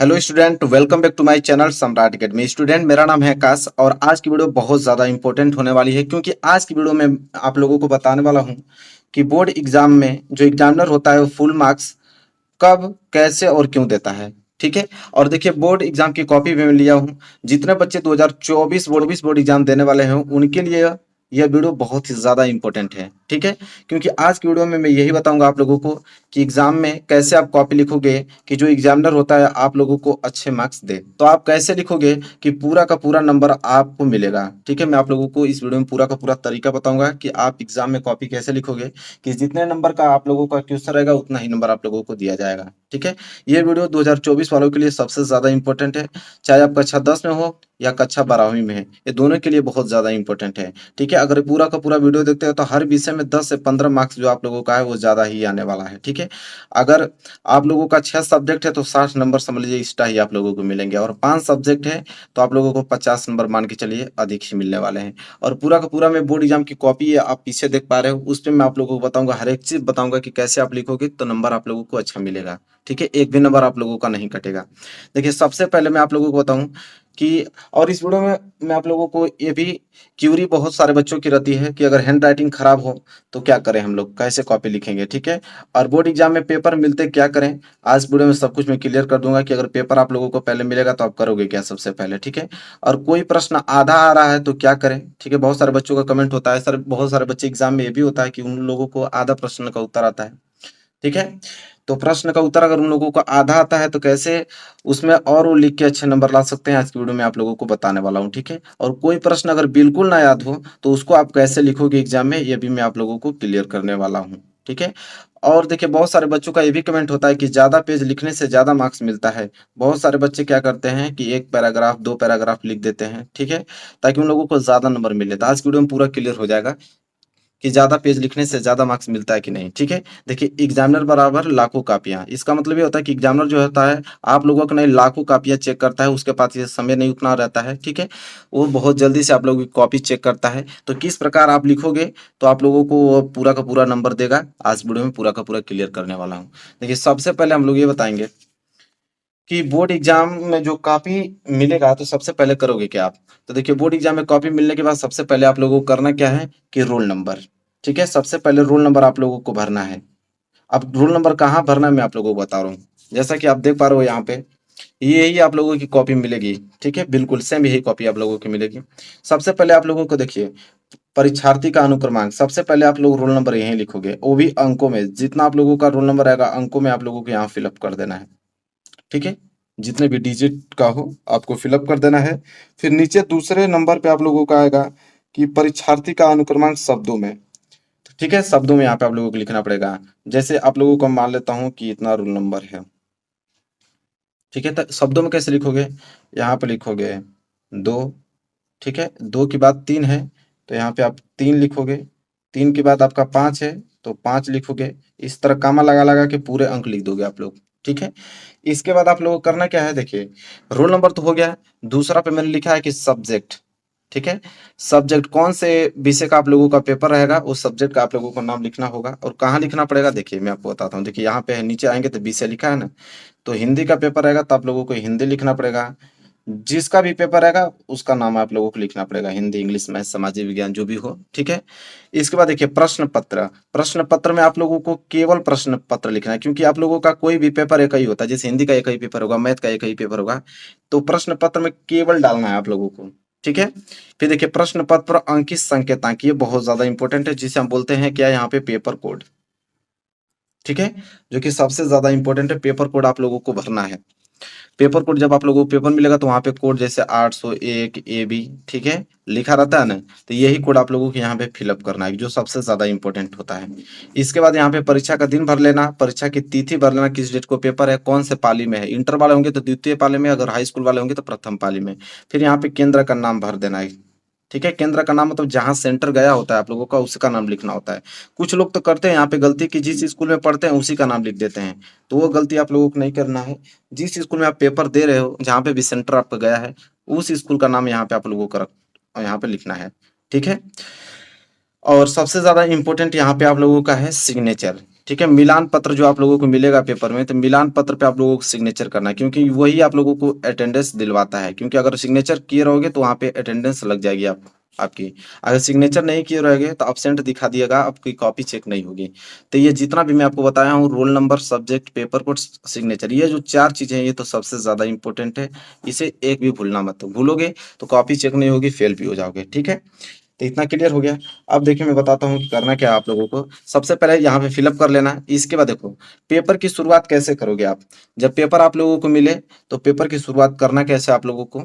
Hello student, welcome back to my channel Samrat academy. Student, मेरा नाम है आकाश और आज की वीडियो बहुत ज़्यादा इंपॉर्टेंट होने वाली है क्योंकि आज की वीडियो में आप लोगों को बताने वाला हूं कि बोर्ड एग्जाम में जो एग्जामिनर होता है वो फुल मार्क्स कब, कैसे और क्यों देता है। ठीक है। और देखिए, बोर्ड एग्जाम की कॉपी भी मैं लिया हूँ। जितने बच्चे 2024 बोर्ड एग्जाम देने वाले हैं उनके लिए यह वीडियो बहुत ही ज़्यादा इंपॉर्टेंट है। ठीक है। क्योंकि आज की वीडियो में मैं यही बताऊंगा आप लोगों को कि एग्जाम में कैसे आप कॉपी लिखोगे कि जो एग्जामिनर होता है आप लोगों को अच्छे मार्क्स दे। तो आप कैसे लिखोगे कि पूरा का पूरा नंबर आपको मिलेगा। ठीक है। मैं आप लोगों को इस वीडियो में पूरा का पूरा तरीका बताऊंगा कि आप एग्जाम में कॉपी कैसे लिखोगे कि जितने नंबर का आप लोगों का क्वेश्चन रहेगा उतना ही नंबर आप लोगों को दिया जाएगा। ठीक है। ये वीडियो 2024 वालों के लिए सबसे ज्यादा इंपॉर्टेंट है, चाहे आप कक्षा 10 में हो या कक्षा 12वीं में है, ये दोनों के लिए बहुत ज्यादा इंपॉर्टेंट है। ठीक है। अगर पूरा का पूरा वीडियो देखते हो तो हर विषय में 10 से 15 मार्क्स जो आप लोगों का है वो ज्यादा ही आने वाला है। ठीक है। अगर आप लोगों का 6 सब्जेक्ट है तो 60 नंबर समझ लीजिए एक्स्ट्रा ही आप लोगों को मिलेंगे, और 5 सब्जेक्ट है तो आप लोगों को 50 नंबर मान के चलिए अधिक ही मिलने वाले हैं। और पूरा का पूरा मैं बोर्ड एग्जाम की कॉपी है आप पीछे देख पा रहे हो, उस पर मैं आप लोगों को बताऊंगा, हर एक चीज बताऊंगा कि कैसे आप लिखोगे तो नंबर आप लोगों को अच्छा मिलेगा। ठीक है। एक भी नंबर आप लोगों का नहीं कटेगा। देखिए, सबसे पहले मैं आप लोगों को बताऊं कि, और इस वीडियो में मैं आप लोगों को ये भी, क्यूरी बहुत सारे बच्चों की रहती है कि अगर हैंड राइटिंग खराब हो तो क्या करें, हम लोग कैसे कॉपी लिखेंगे। ठीक है। और बोर्ड एग्जाम में पेपर मिलते क्या करें, आज वीडियो में सब कुछ मैं क्लियर कर दूंगा कि अगर पेपर आप लोगों को पहले मिलेगा तो आप करोगे क्या सबसे पहले। ठीक है। और कोई प्रश्न आधा आ रहा है तो क्या करें। ठीक है। बहुत सारे बच्चों का कमेंट होता है, सर बहुत सारे बच्चे एग्जाम में ये भी होता है कि उन लोगों को आधा प्रश्न का उत्तर आता है। ठीक है। तो प्रश्न का उत्तर अगर उन लोगों को आधा आता है तो कैसे उसमें और वो लिख के अच्छे नंबर ला सकते हैं, आज की वीडियो में आप लोगों को बताने वाला हूँ। ठीक है। और कोई प्रश्न अगर बिल्कुल ना याद हो तो उसको आप कैसे लिखोगे एग्जाम में, ये भी मैं आप लोगों को क्लियर करने वाला हूँ। ठीक है। और देखिए, बहुत सारे बच्चों का ये भी कमेंट होता है कि ज्यादा पेज लिखने से ज्यादा मार्क्स मिलता है। बहुत सारे बच्चे क्या करते हैं कि एक पैराग्राफ, दो पैराग्राफ लिख देते हैं। ठीक है। ताकि उन लोगों को ज्यादा नंबर मिले। तो आज की वीडियो में पूरा क्लियर हो जाएगा कि ज्यादा पेज लिखने से ज्यादा मार्क्स मिलता है कि नहीं। ठीक है। देखिए, एग्जामिनर बराबर लाखों कापियां, इसका मतलब ये होता है कि एग्जामिनर जो होता है आप लोगों को नहीं लाखों कापियां चेक करता है, उसके पास ये समय नहीं उतना रहता है। ठीक है। वो बहुत जल्दी से आप लोगों की कॉपी चेक करता है, तो किस प्रकार आप लिखोगे तो आप लोगों को वो पूरा का पूरा नंबर देगा, आज वीडियो में पूरा का पूरा क्लियर करने वाला हूँ। देखिए, सबसे पहले हम लोग ये बताएंगे कि बोर्ड एग्जाम में जो कॉपी मिलेगा तो सबसे पहले करोगे क्या आप। तो देखिए, बोर्ड एग्जाम में कॉपी मिलने के बाद सबसे पहले आप लोगों को करना क्या है कि रोल नंबर। ठीक है। सबसे पहले रोल नंबर आप लोगों को भरना है। अब रोल नंबर कहाँ भरना है मैं आप लोगों को बता रहा हूँ। जैसा कि आप देख पा रहे हो यहाँ पे, ये ही आप लोगों की कॉपी मिलेगी। ठीक है। बिल्कुल सेम यही कॉपी आप लोगों की मिलेगी। सबसे पहले आप लोगों को देखिए, परीक्षार्थी का अनुक्रमांक, सबसे पहले आप लोग रोल नंबर यहीं लिखोगे, वो भी अंकों में। जितना आप लोगों का रोल नंबर आएगा अंकों में आप लोगों को यहाँ फिलअप कर देना है। ठीक है। जितने भी डिजिट का हो आपको फिलअप कर देना है। फिर नीचे दूसरे नंबर पे आप लोगों का आएगा कि परीक्षार्थी का अनुक्रमांक शब्दों में। तो ठीक है, शब्दों में यहाँ पे आप लोगों को लिखना पड़ेगा। जैसे आप लोगों को मान लेता हूँ कि इतना रोल नंबर है। ठीक है। तो शब्दों में कैसे लिखोगे, यहाँ पे लिखोगे 2। ठीक है। 2 के बाद 3 है तो यहाँ पे आप 3 लिखोगे। 3 के बाद आपका 5 है तो 5 लिखोगे। इस तरह कामा लगा लगा के पूरे अंक लिख दोगे आप लोग। ठीक है। इसके बाद आप लोगों को करना क्या है, देखिए, रोल नंबर तो हो गया। दूसरा पे मैंने लिखा है कि सब्जेक्ट। ठीक है। सब्जेक्ट कौन से विषय का आप लोगों का पेपर रहेगा उस सब्जेक्ट का आप लोगों को नाम लिखना होगा। और कहाँ लिखना पड़ेगा, देखिए मैं आपको बताता हूँ। देखिए, यहाँ पे नीचे आएंगे तो विषय लिखा है ना, तो हिंदी का पेपर रहेगा तो आप लोगों को हिंदी लिखना पड़ेगा। जिसका भी पेपर रहेगा उसका नाम आप लोगों को लिखना पड़ेगा, हिंदी, इंग्लिश, मैथ, सामाजिक विज्ञान जो भी हो। ठीक है। इसके बाद देखिए, प्रश्न पत्र। प्रश्न पत्र में आप लोगों को केवल प्रश्न पत्र लिखना है, क्योंकि आप लोगों का कोई भी पेपर एक ही होता है। जैसे हिंदी का एक ही पेपर होगा, मैथ का एक ही पेपर होगा, तो प्रश्न पत्र में केवल डालना है आप लोगों को। ठीक है। फिर देखिए, प्रश्न पत्र अंकित संकेतांक, ये बहुत ज्यादा इंपॉर्टेंट है, जिसे हम बोलते हैं क्या यहाँ पे, पेपर कोड। ठीक है। जो कि सबसे ज्यादा इंपॉर्टेंट है, पेपर कोड आप लोगों को भरना है। पेपर कोड जब आप लोगों को पेपर मिलेगा तो वहाँ पे कोड जैसे 801 AB, ठीक है, लिखा रहता है ना, तो यही कोड आप लोगों को यहाँ पे फिलअप करना है, जो सबसे ज्यादा इंपॉर्टेंट होता है। इसके बाद यहाँ पे परीक्षा का दिन भर लेना, परीक्षा की तिथि भर लेना, किस डेट को पेपर है, कौन से पाली में है। इंटर वाले होंगे तो द्वितीय पाली में, अगर हाई स्कूल वाले होंगे तो प्रथम पाली में। फिर यहाँ पे केंद्र का नाम भर देना है। ठीक है। केंद्र का नाम मतलब जहां सेंटर गया होता है आप लोगों का उसका नाम लिखना होता है। कुछ लोग तो करते हैं यहाँ पे गलती कि जिस स्कूल में पढ़ते हैं उसी का नाम लिख देते हैं, तो वो गलती आप लोगों को नहीं करना है। जिस स्कूल में आप पेपर दे रहे हो, जहाँ पे भी सेंटर आपका गया है, उस स्कूल का नाम यहाँ पे आप लोगों को यहाँ पे लिखना है। ठीक है। और सबसे ज्यादा इंपॉर्टेंट यहाँ पे आप लोगों का है सिग्नेचर। ठीक है। मिलान पत्र जो आप लोगों को मिलेगा पेपर में, तो मिलान पत्र पे आप लोगों को सिग्नेचर करना है, क्योंकि वही आप लोगों को अटेंडेंस दिलवाता है। क्योंकि अगर सिग्नेचर किए रहोगे तो वहाँ पे अटेंडेंस लग जाएगी आपकी। अगर सिग्नेचर नहीं किए रहोगे तो अब्सेंट दिखा दिएगा, आपकी कॉपी चेक नहीं होगी। तो ये जितना भी मैं आपको बताया हूँ, roll number, subject, paper code, signature, ये जो 4 चीज़ें हैं, ये तो सबसे ज़्यादा इंपॉर्टेंट है। इसे एक भी भूलना मत, भूलोगे तो कॉपी चेक नहीं होगी, फेल भी हो जाओगे। ठीक है। तो इतना क्लियर हो गया। अब देखिए मैं बताता हूँ कि करना क्या है आप लोगों को। सबसे पहले यहाँ पे फिलअप कर लेना है। इसके बाद देखो पेपर की शुरुआत कैसे करोगे आप। जब पेपर आप लोगों को मिले तो पेपर की शुरुआत करना कैसे आप लोगों को।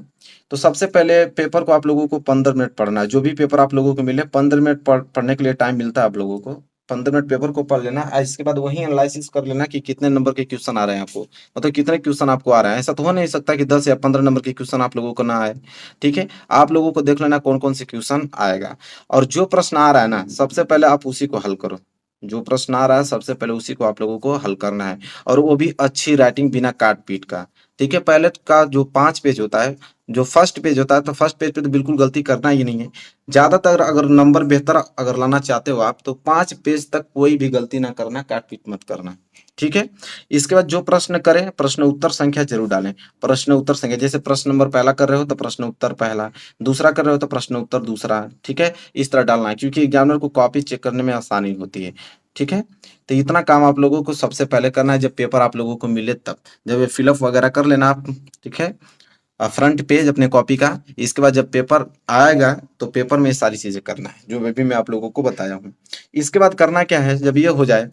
तो सबसे पहले पेपर को आप लोगों को 15 मिनट पढ़ना है। जो भी पेपर आप लोगों को मिले 15 मिनट पढ़ने के लिए टाइम मिलता है आप लोगों को। 15 मिनट पेपर को पढ़ लेना। इसके बाद वही एनालिसिस कर लेना कि कितने नंबर के क्वेश्चन आ रहे हैं आपको, मतलब कितने क्वेश्चन आपको आ रहे हैं। ऐसा तो हो नहीं सकता कि 10 या 15 नंबर के क्वेश्चन आप लोगों को ना आए। ठीक है। आप लोगों को देख लेना कौन कौन से क्वेश्चन आएगा, और जो प्रश्न आ रहा है ना सबसे पहले आप उसी को हल करो। जो प्रश्न आ रहा है सबसे पहले उसी को आप लोगों को हल करना है, और वो भी अच्छी राइटिंग, बिना काट पीट का। ठीक है। पहले का जो 5 पेज होता है, जो फर्स्ट पेज होता है, तो फर्स्ट पेज पे तो बिल्कुल गलती करना ही नहीं है। ज्यादातर अगर नंबर बेहतर अगर लाना चाहते हो आप, तो 5 पेज तक कोई भी गलती ना करना, काट पीट मत करना। ठीक है। इसके बाद जो प्रश्न करें, प्रश्न उत्तर संख्या जरूर डालें। प्रश्न उत्तर संख्या, जैसे प्रश्न नंबर पहला कर रहे हो तो प्रश्न उत्तर पहला, दूसरा कर रहे हो तो प्रश्न उत्तर दूसरा। ठीक है। इस तरह डालना है, क्योंकि एग्जामिनर को कॉपी चेक करने में आसानी होती है। ठीक है। तो इतना काम आप लोगों को सबसे पहले करना है, जब पेपर आप लोगों को मिले तब। जब ये फिलअप वगैरह कर लेना आप। ठीक है। फ्रंट पेज अपने कॉपी का। इसके बाद जब पेपर आएगा तो पेपर में ये सारी चीजें करना है, जो भी मैं आप लोगों को बताया हूँ। इसके बाद करना क्या है, जब ये हो जाए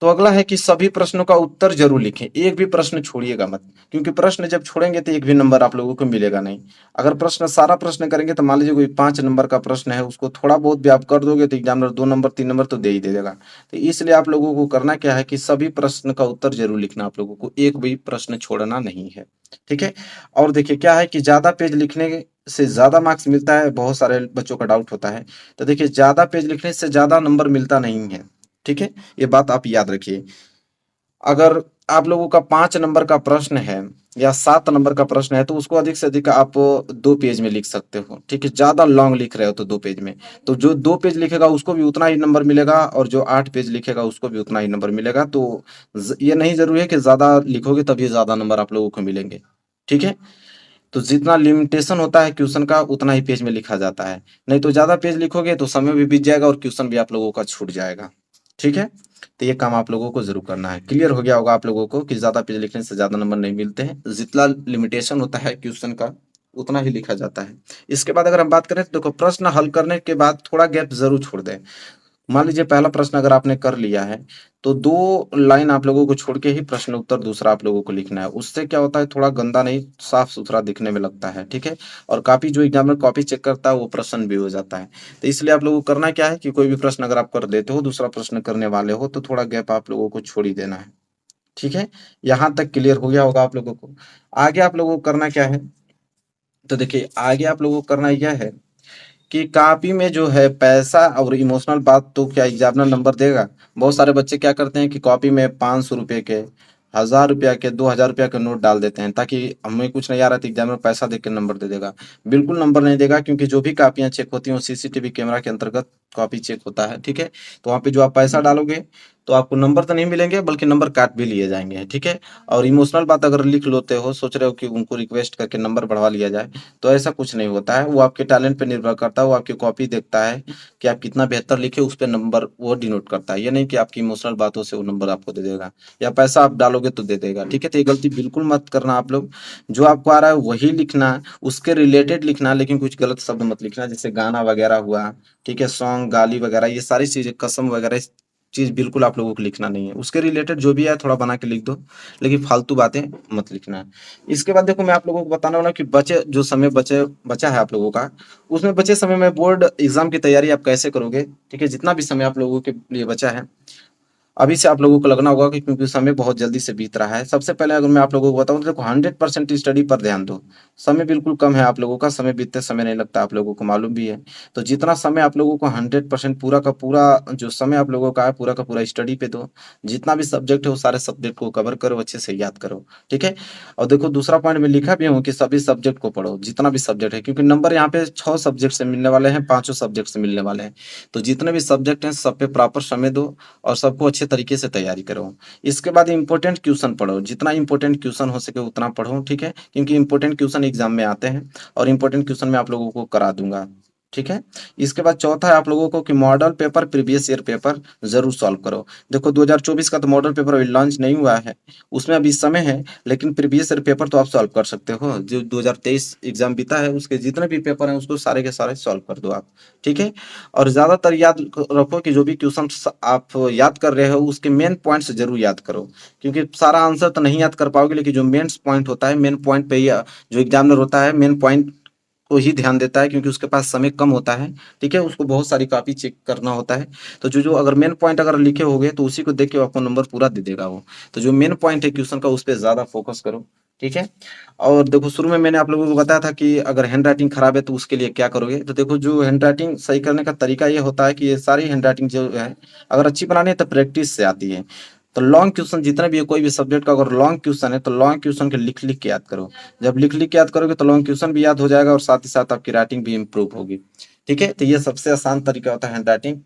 तो अगला है कि सभी प्रश्नों का उत्तर जरूर लिखें। एक भी प्रश्न छोड़िएगा मत, क्योंकि प्रश्न जब छोड़ेंगे तो एक भी नंबर आप लोगों को मिलेगा नहीं। अगर प्रश्न सारा प्रश्न करेंगे तो मान लीजिए कोई 5 नंबर का प्रश्न है, उसको थोड़ा बहुत भी आप कर दोगे तो एग्जामिनर 2 नंबर 3 नंबर तो दे ही दे देगा। तो इसलिए आप लोगों को करना क्या है कि सभी प्रश्न का उत्तर जरूर लिखना, आप लोगों को एक भी प्रश्न छोड़ना नहीं है। ठीक है। और देखिए क्या है कि ज्यादा पेज लिखने से ज्यादा मार्क्स मिलता है, बहुत सारे बच्चों का डाउट होता है। तो देखिए ज्यादा पेज लिखने से ज्यादा नंबर मिलता नहीं है। ठीक है। ये बात आप याद रखिए। अगर आप लोगों का 5 नंबर का प्रश्न है या 7 नंबर का प्रश्न है, तो उसको अधिक से अधिक आप 2 पेज में लिख सकते हो। ठीक है। ज्यादा लॉन्ग लिख रहे हो तो 2 पेज में, तो जो 2 पेज लिखेगा उसको भी उतना ही नंबर मिलेगा, और जो 8 पेज लिखेगा उसको भी उतना ही नंबर मिलेगा। तो ये नहीं जरूरी है कि ज्यादा लिखोगे तभी ज्यादा नंबर आप लोगों को मिलेंगे। ठीक है। तो जितना लिमिटेशन होता है क्वेश्चन का उतना ही पेज में लिखा जाता है। नहीं तो ज्यादा पेज लिखोगे तो समय भी बीत जाएगा और क्वेश्चन भी आप लोगों का छूट जाएगा। ठीक है। तो ये काम आप लोगों को जरूर करना है। क्लियर हो गया होगा आप लोगों को कि ज्यादा पेज लिखने से ज्यादा नंबर नहीं मिलते हैं। जितना लिमिटेशन होता है क्वेश्चन का उतना ही लिखा जाता है। इसके बाद अगर हम बात करें तो देखो प्रश्न हल करने के बाद थोड़ा गैप जरूर छोड़ दें। मान लीजिए पहला प्रश्न अगर आपने कर लिया है, तो 2 लाइन आप लोगों को छोड़ के ही प्रश्न उत्तर दूसरा आप लोगों को लिखना है। उससे क्या होता है, थोड़ा गंदा नहीं, साफ सुथरा दिखने में लगता है। ठीक है। और कॉपी, जो एग्जामिनर कॉपी चेक करता है वो प्रश्न भी हो जाता है। तो इसलिए आप लोगों को करना क्या है कि कोई भी प्रश्न अगर आप कर देते हो, दूसरा प्रश्न करने वाले हो, तो थोड़ा गैप आप लोगों को छोड़ ही देना है। ठीक है। यहाँ तक क्लियर हो गया होगा आप लोगों को। आगे आप लोगों को करना क्या है, तो देखिए आगे आप लोगों को करना यह है कि कॉपी में जो है पैसा और इमोशनल बात तो क्या एग्जामिनर नंबर देगा। बहुत सारे बच्चे क्या करते हैं कि कॉपी में 500 रुपये के, 1000 रुपया के, 2000 रुपया के नोट डाल देते हैं, ताकि हमें कुछ नहीं आ रहा तो एग्जामिनर पैसा देख के नंबर दे देगा। बिल्कुल नंबर नहीं देगा, क्योंकि जो भी कापियां चेक होती हैं वो सीसीटीवी कैमरा के अंतर्गत कॉपी चेक होता है। ठीक है। तो वहाँ पे जो आप पैसा डालोगे तो आपको नंबर तो नहीं मिलेंगे, बल्कि नंबर काट भी लिए जाएंगे। ठीक है। और इमोशनल बात अगर लिख लेते हो, सोच रहे हो कि उनको रिक्वेस्ट करके नंबर बढ़वा लिया जाए, तो ऐसा कुछ नहीं होता है। वो आपके टैलेंट पे निर्भर करता है। वो आपकी कॉपी देखता है कि आप कितना बेहतर लिखे, उस पर नंबर वो डिनोट करता है। ये नहीं कि आपकी इमोशनल बातों से वो नंबर आपको दे देगा, या पैसा आप डालोगे तो दे देगा। ठीक है। तो ये गलती बिल्कुल मत करना आप लोग। जो आपको आ रहा है वही लिखना, उसके रिलेटेड लिखना, लेकिन कुछ गलत शब्द मत लिखना, जैसे गाना वगैरह हुआ। ठीक है। सॉन्ग, गाली वगैरह, ये सारी चीजें, कसम वगैरह चीज बिल्कुल आप लोगों को लिखना नहीं है। उसके रिलेटेड जो भी है थोड़ा बना के लिख दो, लेकिन फालतू बातें मत लिखना है। इसके बाद देखो मैं आप लोगों को बताना वाला कि बचे जो समय बचा है आप लोगों का, उसमें बचे समय में बोर्ड एग्जाम की तैयारी आप कैसे करोगे। ठीक है। जितना भी समय आप लोगों के लिए बचा है, अभी से आप लोगों को लगना होगा कि क्योंकि समय बहुत जल्दी से बीत रहा है। सबसे पहले अगर मैं आप लोगों को बताऊँ तो देखो 100% स्टडी पर ध्यान दो। समय बिल्कुल कम है आप लोगों का, समय बीतते समय नहीं लगता, आप लोगों को मालूम भी है। तो जितना समय आप लोगों को 100% पूरा का पूरा जो समय आप लोगों का है, पूरा का पूरा स्टडी पे दो। जितना भी सब्जेक्ट है वो सारे सब्जेक्ट को कवर करो, अच्छे से याद करो, ठीक है? और देखो दूसरा पॉइंट में लिखा भी हूँ कि सभी सब्जेक्ट को पढ़ो, जितना भी सब्जेक्ट है, क्योंकि नंबर यहाँ पे 6 सब्जेक्ट से मिलने वाले हैं, 5 सब्जेक्ट से मिलने वाले हैं। तो जितने भी सब्जेक्ट हैं सब पे प्रॉपर समय दो और सबको अच्छे तरीके से तैयारी करो। इसके बाद इम्पोर्टेंट क्वेश्चन पढ़ो, जितना इम्पोर्टेंट क्वेश्चन हो सके उतना पढ़ो, ठीक है? क्योंकि इम्पोर्टेंट क्वेश्चन एग्जाम में आते हैं और इम्पोर्टेंट क्वेश्चन मैं आप लोगों को करा दूंगा, ठीक है? इसके बाद चौथा है आप लोगों को कि model paper, previous year paper ज़रूर सॉल्व करो। देखो 2024 का तो मॉडल पेपर अभी लॉन्च नहीं हुआ है, उसमें अभी समय है, लेकिन प्रीवियस ईयर पेपर तो आप सॉल्व कर सकते हो। जो 2023 एग्जाम बीता है उसके जितने भी पेपर हैं उसको सारे के सारे सॉल्व कर दो आप, ठीक है? और ज़्यादातर याद रखो कि जो भी क्वेश्चन आप याद कर रहे हो उसके मेन पॉइंट्स जरूर याद करो, क्योंकि सारा आंसर तो नहीं याद कर पाओगे, लेकिन जो मेन पॉइंट होता है, मेन पॉइंट पे ही जो एग्जामिनर होता है मेन पॉइंट को ही ध्यान देता है, क्योंकि उसके पास समय कम होता है, ठीक है? उसको बहुत सारी कॉपी चेक करना होता है। तो जो जो अगर मेन पॉइंट अगर लिखे होंगे तो उसी को देख के आपको नंबर पूरा दे देगा वो। तो जो मेन पॉइंट है क्वेश्चन का उस पर ज़्यादा फोकस करो, ठीक है? और देखो शुरू में मैंने आप लोगों को बताया था कि अगर हैंड राइटिंग खराब है तो उसके लिए क्या करोगे। तो देखो जो हैंड राइटिंग सही करने का तरीका ये होता है कि ये सारी हैंड राइटिंग जो है अगर अच्छी बनानी है तो प्रैक्टिस से आती है। तो लॉन्ग क्वेश्चन जितने भी है, कोई भी सब्जेक्ट का अगर लॉन्ग क्वेश्चन है तो लॉन्ग क्वेश्चन के लिख लिख के याद करो। जब लिख लिख के याद करोगे तो लॉन्ग क्वेश्चन भी याद हो जाएगा और साथ ही साथ आपकी राइटिंग भी इम्प्रूव होगी, ठीक है? तो ये सबसे आसान तरीका होता है हैंड राइटिंग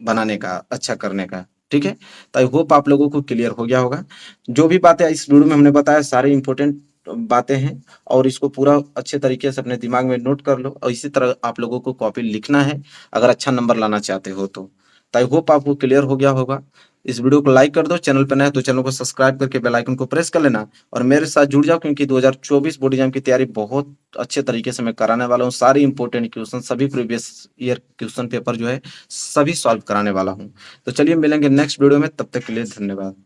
बनाने का, अच्छा करने का, ठीक है? तो आई होप आप लोगों को क्लियर हो गया होगा। जो भी बातें इस वीडियो में हमने बताया सारी इंपॉर्टेंट बातें हैं और इसको पूरा अच्छे तरीके से अपने दिमाग में नोट कर लो और इसी तरह आप लोगों को कॉपी लिखना है अगर अच्छा नंबर लाना चाहते हो तो आई होप आपको क्लियर हो गया होगा। इस वीडियो को लाइक कर दो, चैनल पर नए हैं तो चैनल को सब्सक्राइब करके बेल आइकन को प्रेस कर लेना और मेरे साथ जुड़ जाओ, क्योंकि 2024 बोर्ड एग्जाम की तैयारी बहुत अच्छे तरीके से मैं कराने वाला हूँ। सारे इंपॉर्टेंट क्वेश्चन, सभी प्रीवियस ईयर क्वेश्चन पेपर जो है सभी सॉल्व कराने वाला हूँ। तो चलिए मिलेंगे नेक्स्ट वीडियो में, तब तक के लिए धन्यवाद।